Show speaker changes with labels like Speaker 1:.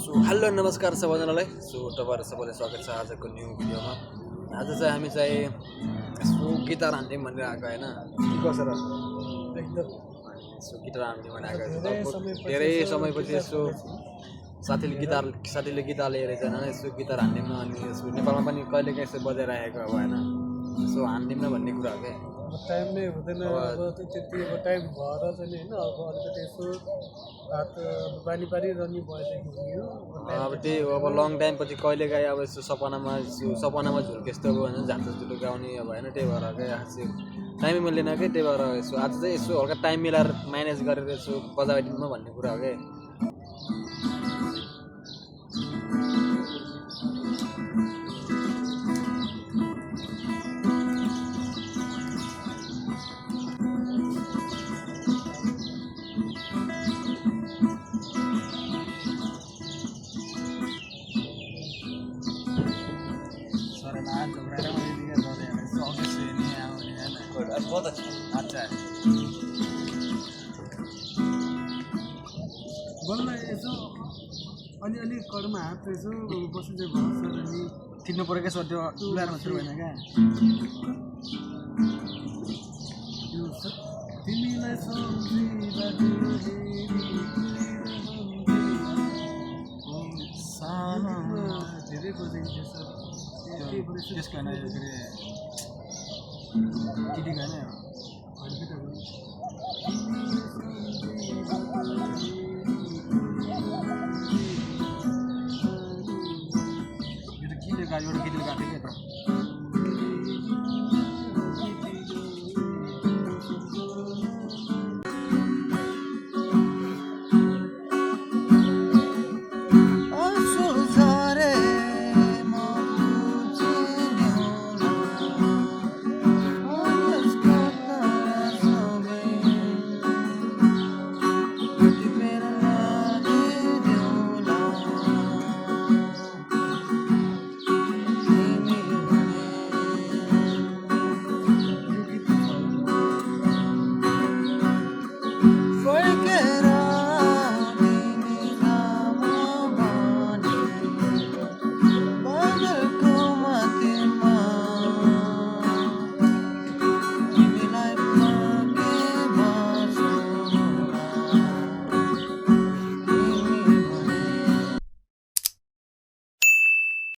Speaker 1: Hello नमस्कार सबैजनालाई। तपाईँहरू सबैलाई स्वागत छ आजको न्यू भिडियोमा। आज चाहिँ हामी चाहिँ यसो गिटार हान्ने भनेर आएको होइन, के कसो र एकदम यसो गिटार हान्ने भनेर आएको। धेरै समयपछि यसो साथीले गिटार लिएर जान यसो गिटार हान्दिउँ न, अनि यसो नेपालमा पनि कहिलेकाहीँ यसो बजाइरहेको अब होइन, यसो हान्दिउँ न भन्ने कुरा हो क्या।
Speaker 2: टाइम नै हुँदैन अब त्यति अब टाइम भएर चाहिँ होइन अब अलिकति यसो हात बानी पारिरहने भएदेखि हुने हो।
Speaker 1: अब त्यही हो, अब लङ टाइम पछि कहिलेकाहीँ अब यसो सपनामा झुल्के जस्तो अब होइन झाँचो झुटो गाउने अब होइन, त्यही भएर क्या टाइमै मिल्दैन क्या। त्यही भएर यसो आज चाहिँ यसो हल्का टाइम मिलाएर म्यानेज गरेर यसो बजाइदिउँ न भन्ने कुरा हो क्या। अच्छा
Speaker 2: बल्ल यसो अलिअलि कडमा हात यसो बसिदियो भन्छ अनि
Speaker 1: थिच्नु पऱ्यो क्या, सर त्यो उलाएर मात्रै भएन क्या।
Speaker 2: तिमीलाई धेरै बजाइन्छ सर
Speaker 1: त्यसको होइन के अरे केटीको होइन एउटा केटीले गाएको थियो क्या।